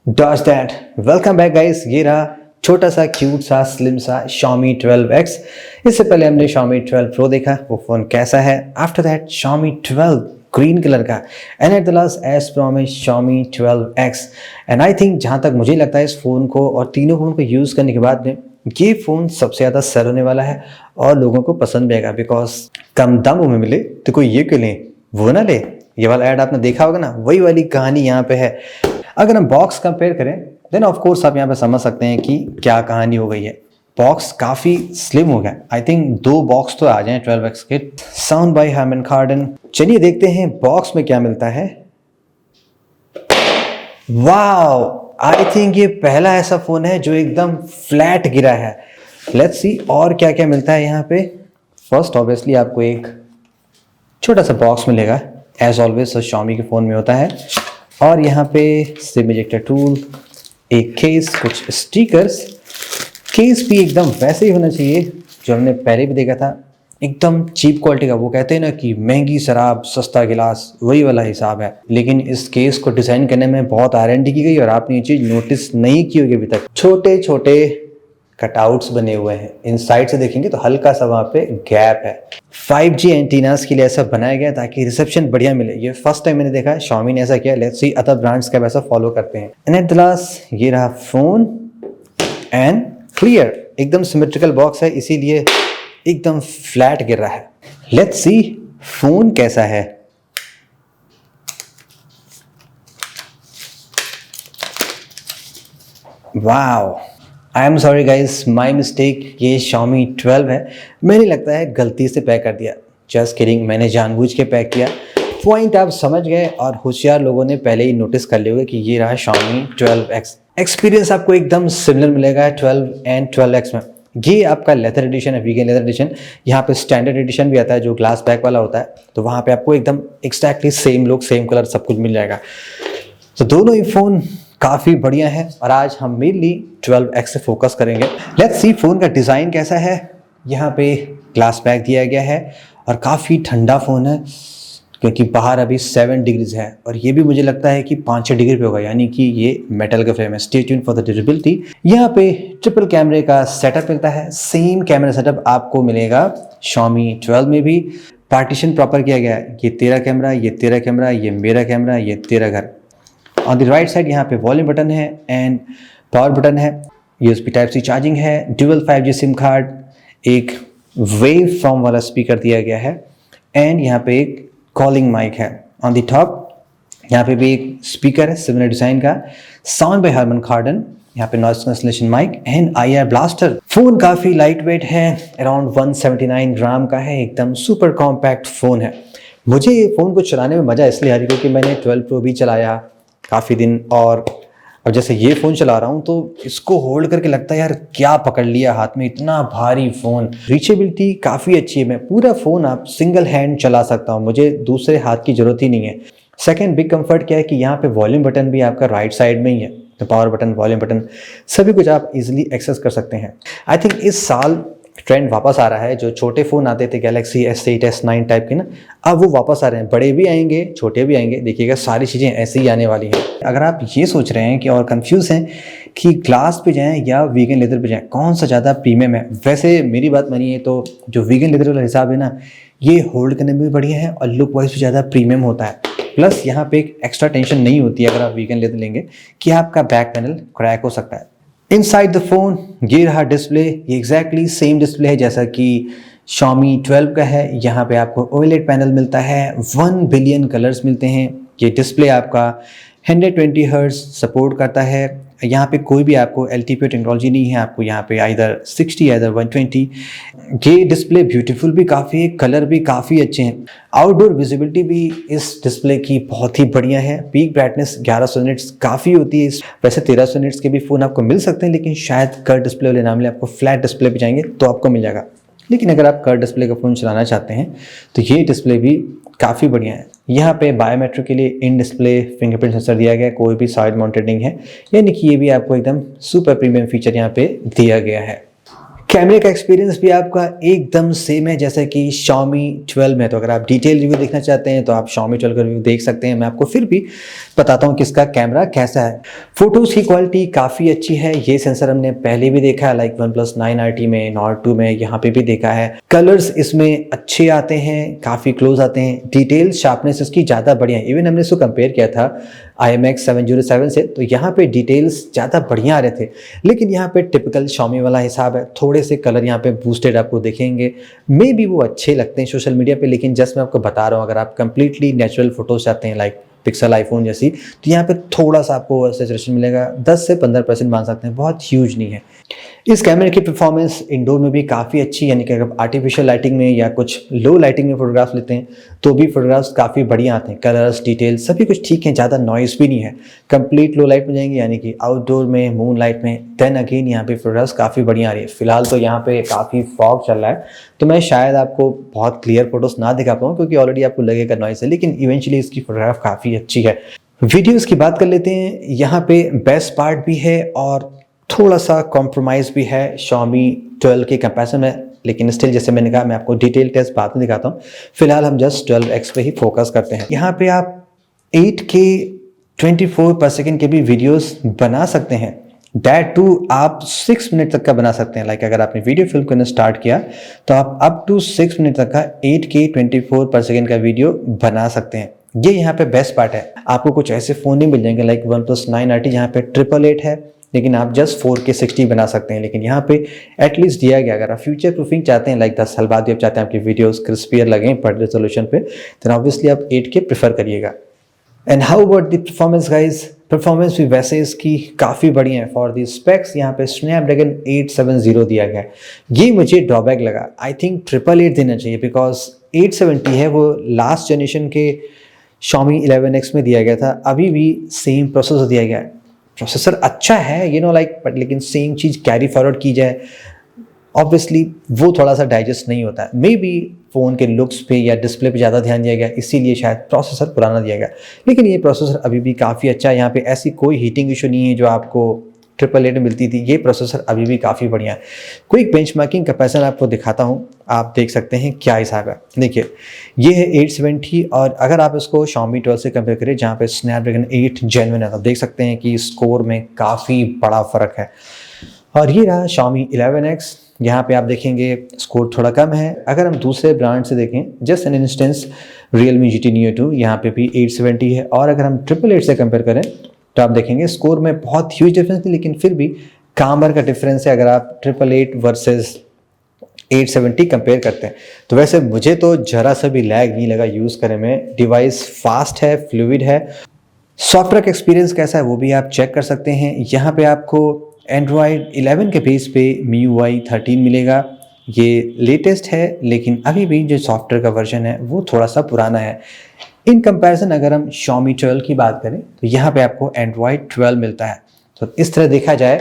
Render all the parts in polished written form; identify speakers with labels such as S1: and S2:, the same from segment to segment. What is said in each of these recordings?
S1: Dodge that. Welcome back guys. ये रहा छोटा सा क्यूट सा स्लिम सा Xiaomi 12X। इससे पहले हमने Xiaomi 12 Pro देखा, वो फ़ोन कैसा है। After that Xiaomi 12 green colour का, and at the last as promise Xiaomi 12X। And I think जहाँ तक मुझे लगता है इस फ़ोन को और तीनों फ़ोन को यूज़ करने के बाद में ये फ़ोन सबसे ज़्यादा सेल होने वाला है और लोगों को पसंद भी आएगा। बिकॉज कम दामों में मिले तो कोई ये क्यों लें, वो ना ले। ये वाला ऐड आपने देखा होगा ना, वही वाली कहानी यहाँ पे है। अगर हम बॉक्स कंपेयर करें देन ऑफ कोर्स आप यहाँ पे समझ सकते हैं कि क्या कहानी हो गई है। बॉक्स काफ़ी स्लिम हो गया। आई थिंक 2 बॉक्स तो आ जाएं 12X के। साउंड बाय हार्मन कार्डन। चलिए देखते हैं बॉक्स में क्या मिलता है। वाओ, आई थिंक ये पहला ऐसा फ़ोन है जो एकदम फ्लैट गिरा है। लेट्स सी और क्या क्या मिलता है यहाँ पे। फर्स्ट ऑब्वियसली आपको एक छोटा सा बॉक्स मिलेगा, एज ऑलवेज Xiaomi के फ़ोन में होता है। और यहाँ पे सिम इजेक्टर टूल, एक केस, कुछ स्टिकर्स। केस भी एकदम वैसे ही होना चाहिए जो हमने पहले भी देखा था, एकदम चीप क्वालिटी का। वो कहते हैं ना कि महंगी शराब सस्ता गिलास, वही वाला हिसाब है। लेकिन इस केस को डिज़ाइन करने में बहुत R&D की गई और आपने ये चीज़ नोटिस नहीं की होगी अभी तक। छोटे छोटे कटआउट्स बने हुए हैं। इन साइड से देखेंगे तो हल्का सा वहाँ पे गैप है। 5G एंटीनास के लिए ऐसा बनाया गया ताकि रिसेप्शन बढ़िया मिले। ये फर्स्ट टाइम मैंने देखा है Xiaomi ने ऐसा किया। लेट्स सी अदर ब्रांड्स का वैसा फॉलो करते हैं। एंड एट द लास्ट ये रहा फोन एंड क्लियर, एकदम सिमेट्रिकल बॉक्स है, इसीलिए एकदम फ्लैट गिर रहा है। लेट्स सी फोन कैसा है। Wow, I am sorry guys, my mistake. ये Xiaomi 12 है। मैंने लगता है गलती से पैक कर दिया। जस्ट किडिंग, मैंने जानबूझ के पैक किया। पॉइंट आप समझ गए और होशियार लोगों ने पहले ही नोटिस कर लिया होगा कि ये रहा Xiaomi 12X। एक्सपीरियंस आपको एकदम सिमिलर मिलेगा 12 एंड 12X में। ये आपका लेदर एडिशन है, वीगन लेदर एडिशन। यहाँ पे स्टैंडर्ड एडिशन भी आता है जो ग्लास बैक वाला होता है, तो वहाँ पे आपको एकदम exactly same look, same colour, सब कुछ मिल जाएगा। तो दोनों ही फ़ोन काफ़ी बढ़िया है और आज हम मेनली 12X से फोकस करेंगे। लेट्स सी फ़ोन का डिज़ाइन कैसा है। यहाँ पे ग्लास बैक दिया गया है और काफ़ी ठंडा फ़ोन है क्योंकि बाहर अभी 7 डिग्रीज है और ये भी मुझे लगता है कि 5-6 डिग्री पे होगा, यानी कि ये मेटल का फ्रेम है। Stay tuned for the durability. यहाँ पे ट्रिपल कैमरे का सेटअप मिलता है। सेम कैमरा सेटअप आपको मिलेगा Xiaomi 12 में भी। पार्टीशन प्रॉपर किया गया है। ये तेरा कैमरा, ये तेरा कैमरा, ये मेरा कैमरा, ये तेरा घर। ऑन द राइट साइड यहाँ पे वॉल्यूम बटन है एंड पावर बटन है। USB Type-C चार्जिंग है। ड्यूअल 5G सिम कार्ड, एक वेव फॉर्म वाला स्पीकर दिया गया है एंड यहाँ पे एक कॉलिंग माइक है। ऑन द टॉप यहाँ पे भी एक स्पीकर है सिमिलर डिजाइन का। साउंड बाय हार्मन कार्डन, यहाँ पे noise cancellation mic and IR blaster. Phone काफ़ी लाइट वेट है, अराउंड 179 ग्राम का है, एकदम सुपर कॉम्पैक्ट फ़ोन है। मुझे ये फ़ोन को चलाने में मज़ा इसलिए आ रही है क्योंकि मैंने 12 Pro भी चलाया काफ़ी दिन, और अब जैसे ये फ़ोन चला रहा हूँ तो इसको होल्ड करके लगता है यार क्या पकड़ लिया हाथ में, इतना भारी फ़ोन। रीचेबिलिटी काफ़ी अच्छी है। मैं पूरा फ़ोन आप सिंगल हैंड चला सकता हूँ, मुझे दूसरे हाथ की ज़रूरत ही नहीं है। सेकंड बिग कंफर्ट क्या है कि यहाँ पे वॉल्यूम बटन भी आपका राइट साइड में ही है। तो पावर बटन, वॉल्यूम बटन, सभी कुछ आप इजीली एक्सेस कर सकते हैं। आई थिंक इस साल ट्रेंड वापस आ रहा है। जो छोटे फ़ोन आते थे गैलेक्सी S8, S9 टाइप के ना, अब वो वापस आ रहे हैं। बड़े भी आएंगे, छोटे भी आएंगे। देखिएगा सारी चीज़ें ऐसे ही आने वाली हैं। अगर आप ये सोच रहे हैं कि और कंफ्यूज हैं कि ग्लास पे जाएं या वीगन लेदर पे जाएं, कौन सा ज़्यादा प्रीमियम है, वैसे मेरी बात मानिए तो जो वीगन लेदर वाला हिसाब है ना, ये होल्ड करने में भी बढ़िया है और लुक वाइज भी ज़्यादा प्रीमियम होता है। प्लस यहाँ पे एक एक्स्ट्रा टेंशन नहीं होती है अगर आप वीगन लेदर लेंगे कि आपका बैक पैनल क्रैक हो सकता है। इनसाइड द फोन ये रहा डिस्प्ले। ये एग्जैक्टली सेम डिस्प्ले है जैसा कि Xiaomi 12 का है। यहाँ पे आपको OLED पैनल मिलता है, 1 बिलियन कलर्स मिलते हैं। ये डिस्प्ले आपका 120 हर्ट्ज सपोर्ट करता है। यहाँ पे कोई भी आपको LTPO टेक्नोलॉजी नहीं है, आपको यहाँ पे आइदर 60 आइदर 120। ये डिस्प्ले ब्यूटीफुल भी काफ़ी है, कलर भी काफ़ी अच्छे हैं। आउटडोर विजिबिलिटी भी इस डिस्प्ले की बहुत ही बढ़िया है। पीक ब्राइटनेस 1100 निट्स काफ़ी होती है। वैसे 1300 निट्स के भी फ़ोन आपको मिल सकते हैं, लेकिन शायद कर्व डिस्प्ले वाले ना मिले। आपको फ्लैट डिस्प्ले पे जाएंगे तो आपको मिल जाएगा। लेकिन अगर आप कर्व डिस्प्ले का फ़ोन चलाना चाहते हैं तो ये डिस्प्ले भी काफ़ी बढ़िया है। यहाँ पे बायोमेट्रिक के लिए इन डिस्प्ले फिंगरप्रिंट सेंसर दिया गया है, कोई भी साइड माउंटेड नहीं है, यानी कि ये भी आपको एकदम सुपर प्रीमियम फीचर यहाँ पे दिया गया है। कैमरे का एक्सपीरियंस भी आपका एकदम सेम है जैसे कि Xiaomi 12 में। तो अगर आप डिटेल रिव्यू देखना चाहते हैं तो आप Xiaomi 12 का रिव्यू देख सकते हैं। मैं आपको फिर भी बताता हूँ कि इसका कैमरा कैसा है। फोटोज़ की क्वालिटी काफ़ी अच्छी है। ये सेंसर हमने पहले भी देखा है लाइक OnePlus 9 RT में, Nord 2 में, यहाँ पे भी देखा है। कलर्स इसमें अच्छे आते हैं, काफ़ी क्लोज आते हैं। डिटेल्स शार्पनेस इसकी ज़्यादा बढ़िया है। इवन हमने इसको कंपेयर किया था IMX 707 से, तो यहाँ पे डिटेल्स ज़्यादा बढ़िया आ रहे थे। लेकिन यहाँ पे टिपिकल Xiaomi वाला हिसाब है, थोड़े से कलर यहाँ पे बूस्टेड आपको दिखेंगे। मे बी वो अच्छे लगते हैं सोशल मीडिया पे, लेकिन जस्ट मैं आपको बता रहा हूँ अगर आप कंप्लीटली नेचुरल फोटोज चाहते हैं लाइक पिक्सल आईफोन जैसी, तो यहाँ पे थोड़ा सा आपको सैचुरेशन मिलेगा, 10 से 15% मान सकते हैं, बहुत ह्यूज नहीं है। इस कैमरे की परफॉर्मेंस इंडोर में भी काफ़ी अच्छी, यानी कि अगर आर्टिफिशियल लाइटिंग में या कुछ लो लाइटिंग में फोटोग्राफ्स लेते हैं तो भी फोटोग्राफ्स काफ़ी बढ़िया आते हैं। कलर्स, डिटेल्स सभी कुछ ठीक है, ज़्यादा नॉइस भी नहीं है। कंप्लीट लो लाइट में जाएंगे यानी कि आउटडोर में, मून लाइट में, देन अगेन यहाँ पे फोटोग्राफ्स काफ़ी बढ़िया आ रही है। फिलहाल तो यहाँ पे काफ़ी फॉग चल रहा है तो मैं शायद आपको बहुत क्लियर फोटोज ना दिखा पाऊँ क्योंकि ऑलरेडी आपको लगेगा नॉइस है, लेकिन इवेंचुअली इसकी फोटोग्राफ काफ़ी अच्छी है। वीडियोस की बात कर लेते हैं। यहाँ पे बेस्ट पार्ट भी है और थोड़ा सा कॉम्प्रोमाइज़ भी है Xiaomi 12 के कंपैरिजन में, लेकिन स्टिल जैसे मैंने कहा मैं आपको डिटेल टेस्ट बाद में दिखाता हूँ। फिलहाल हम जस्ट 12X पे ही फोकस करते हैं। यहाँ पे आप 8K 24/सेकंड के भी वीडियोस बना सकते हैं। दैट टू आप 6 मिनट तक का बना सकते हैं। लाइक अगर आपने वीडियो फिल्म करना स्टार्ट किया तो आप अप टू 6 मिनट तक का 8K 24/सेकंड का वीडियो बना सकते हैं। ये यहाँ पे बेस्ट पार्ट है। आपको कुछ ऐसे फ़ोन नहीं मिल जाएंगे लाइक OnePlus 9 RT जहाँ पे 888 है लेकिन आप जस्ट 4K 60 बना सकते हैं। लेकिन यहाँ पे एटलीस्ट दिया गया, अगर आप फ्यूचर प्रूफिंग चाहते हैं लाइक 10 साल बाद भी आप चाहते हैं आपकी वीडियोस क्रिस्पियर लगें बड़े रेजोल्यूशन पे, तो ऑब्वियसली आप 8K प्रेफर करिएगा। And how about the performance guys? Performance भी वैसे इसकी काफ़ी बढ़िया है। फॉर दी स्पेक्स यहाँ पे Snapdragon 870 दिया गया है। ये मुझे ड्रॉबैक लगा। आई थिंक 888 देना चाहिए बिकॉज 870 है वो लास्ट जनरेशन के Xiaomi 11X में दिया गया था। अभी भी सेम प्रोसेसर दिया गया है। प्रोसेसर अच्छा है लाइक, बट लेकिन सेम चीज़ कैरी फॉरवर्ड की जाए ऑब्वियसली वो थोड़ा सा डाइजेस्ट नहीं होता है। मे बी फ़ोन के लुक्स पे या डिस्प्ले पे ज़्यादा ध्यान दिया गया, इसीलिए शायद प्रोसेसर पुराना दिया गया। लेकिन ये प्रोसेसर अभी भी काफ़ी अच्छा है। यहाँ पे ऐसी कोई हीटिंग इशू नहीं है जो आपको 888 में मिलती थी। ये प्रोसेसर अभी भी काफ़ी बढ़िया है। क्विक बेंचमार्किंग कंपैरिजन आपको दिखाता हूँ, आप देख सकते हैं क्या हिसाब है। देखिए ये है 870 और अगर आप इसको Xiaomi 12 से कंपेयर करें जहाँ पे Snapdragon 8 जेन्युइन है, तो देख सकते हैं कि स्कोर में काफ़ी बड़ा फ़र्क है। और ये रहा Xiaomi 11X, यहाँ पे आप देखेंगे स्कोर थोड़ा कम है। अगर हम दूसरे ब्रांड से देखें, just an instance Realme GT Neo 2, यहाँ पे भी 870 है। और अगर हम 888 से कंपेयर करें तो आप देखेंगे स्कोर में बहुत ह्यूज डिफरेंस नहीं, लेकिन फिर भी कामर का डिफरेंस है अगर आप 888 वर्सेस 870 कंपेयर करते हैं। तो वैसे मुझे तो जरा सा भी लैग नहीं लगा यूज़ करने में। डिवाइस फास्ट है, फ्लूइड है। सॉफ्टवेयर का एक्सपीरियंस कैसा है वो भी आप चेक कर सकते हैं। यहाँ पे आपको Android 11 के बेस पे MIUI 13 मिलेगा। ये लेटेस्ट है लेकिन अभी भी जो सॉफ्टवेयर का वर्जन है वो थोड़ा सा पुराना है। इन कंपैरिजन अगर हम Xiaomi 12 की बात करें तो यहाँ पे आपको Android 12 मिलता है। तो इस तरह देखा जाए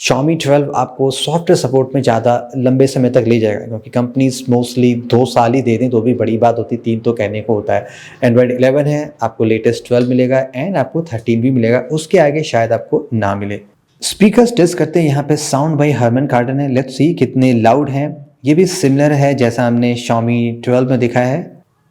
S1: Xiaomi 12 आपको सॉफ्टवेयर सपोर्ट में ज़्यादा लंबे समय तक ले जाएगा, क्योंकि कंपनीज मोस्टली 2 साल ही दे दें तो भी बड़ी बात होती, 3 तो कहने को होता है। Android 11 है, आपको लेटेस्ट 12 मिलेगा एंड आपको 13 भी मिलेगा, उसके आगे शायद आपको ना मिले। स्पीकर्स टेस्ट करते हैं। यहाँ पे साउंड बाई हरमन कार्डन है। लेट्स सी कितने लाउड हैं। ये भी सिमिलर है जैसा हमने Xiaomi 12 में देखा है।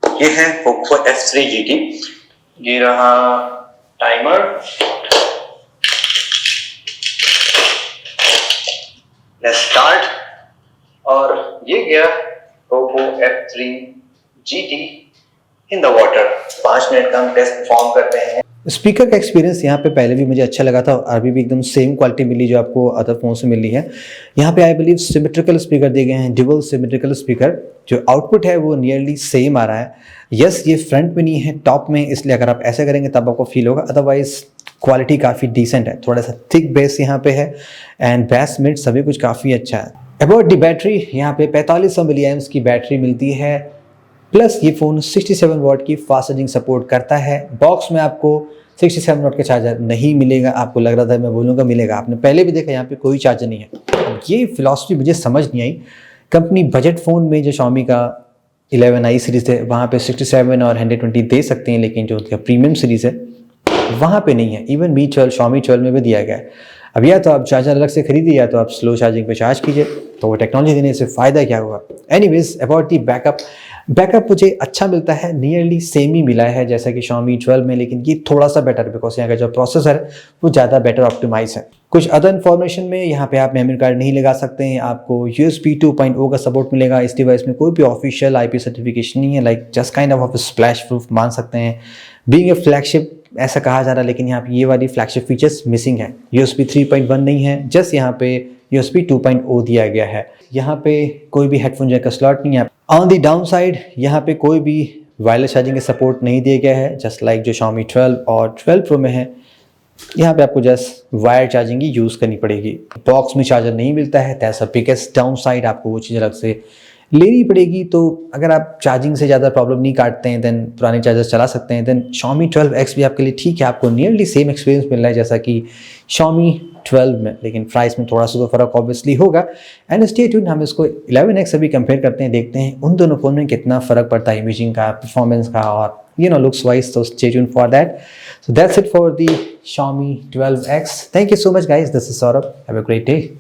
S2: ये है Poco F3 GT। ये रहा टाइमर। Let's start. और ये गया Poco F3 GT in the water. 5 minute का हम टेस्ट परफॉर्म करते हैं।
S1: स्पीकर का एक्सपीरियंस यहाँ पे पहले भी मुझे अच्छा लगा था और अभी भी एकदम सेम क्वालिटी मिली जो आपको अदर फोन से मिली है। यहाँ पे आई बिलीव सिमेट्रिकल स्पीकर दिए गए हैं, ड्यूअल सिमेट्रिकल स्पीकर। जो आउटपुट है वो नियरली सेम आ रहा है। यस ये फ्रंट में नहीं है, टॉप में, इसलिए अगर आप ऐसे करेंगे तब आपको फील होगा, अदरवाइज क्वालिटी काफ़ी डिसेंट है। थोड़ा सा थिक बेस यहाँ पे है एंड बेस मिड सभी कुछ काफ़ी अच्छा है। अबाउट द बैटरी, यहाँ पे 4500 mAh की बैटरी मिलती है, प्लस ये फ़ोन 67 वाट की फास्ट चार्जिंग सपोर्ट करता है। बॉक्स में आपको 67 वाट का चार्जर नहीं मिलेगा। आपको लग रहा था मैं बोलूँगा मिलेगा, आपने पहले भी देखा यहाँ पे कोई चार्जर नहीं है। अब ये फिलॉसफी मुझे समझ नहीं आई। कंपनी बजट फ़ोन में जो Xiaomi का 11i सीरीज़ है वहाँ पे 67 और 120 दे सकते हैं, लेकिन जो उनका प्रीमियम सीरीज़ है वहाँ पे नहीं है। इवन Mi 12 Xiaomi 12 में भी दिया गया है। अब या तो आप चार्जर अलग से खरीदिए या तो आप स्लो चार्जिंग पे चार्ज कीजिए, तो वो टेक्नोलॉजी देने से फ़ायदा क्या हुआ। एनीवेज अबाउट दी बैकअप मुझे अच्छा मिलता है, नियरली सेम ही मिला है जैसा कि Xiaomi 12 में, लेकिन ये थोड़ा सा बेटर बिकॉज यहाँ का जो प्रोसेसर है वो ज़्यादा बेटर ऑप्टिमाइज है। कुछ अदर इन्फॉर्मेशन में यहाँ पे आप मेमोरी कार्ड नहीं लगा सकते हैं, आपको USB 2.0 का सपोर्ट मिलेगा। इस डिवाइस में कोई भी ऑफिशियल IP सर्टिफिकेशन नहीं है, like just kind of splash proof मान सकते हैं। बीइंग ए फ्लैगशिप ऐसा कहा जा रहा है, लेकिन यहाँ पे ये वाली फ्लैगशिप फीचर्स मिसिंग है। USB 3.1 नहीं है, जस्ट यहाँ पे USB 2.0 दिया गया है। यहाँ पे कोई भी हेडफोन जैक का स्लॉट नहीं है। ऑन दी डाउन साइड यहाँ पे कोई भी वायरलेस चार्जिंग का सपोर्ट नहीं दिया गया है, जस्ट लाइक जो Xiaomi 12 और 12 Pro में है। यहाँ पे आपको जस्ट वायर चार्जिंग ही यूज़ करनी पड़ेगी। बॉक्स में चार्जर नहीं मिलता है, that's a biggest down side, आपको वो चीज़ अलग से लेनी पड़ेगी। तो अगर आप चार्जिंग से ज़्यादा प्रॉब्लम नहीं काटते हैं देन पुराने चार्जर चला सकते हैं। देन Xiaomi 12X भी आपके लिए ठीक है, आपको नियरली सेम एक्सपीरियंस मिल रहा है जैसा कि Xiaomi 12 में, लेकिन प्राइस में थोड़ा सा तो फर्क ऑब्वियसली होगा। एंड स्टे ट्यून्ड, हम इसको 11X से भी कंपेयर करते हैं, देखते हैं उन दोनों फ़ोन में कितना फ़र्क पड़ता है इमेजिंग का, परफॉर्मेंस का और looks wise. So stay tuned for that. So that's it for the Xiaomi 12X. Thank you so much guys. This is Saurabh. Have a great day.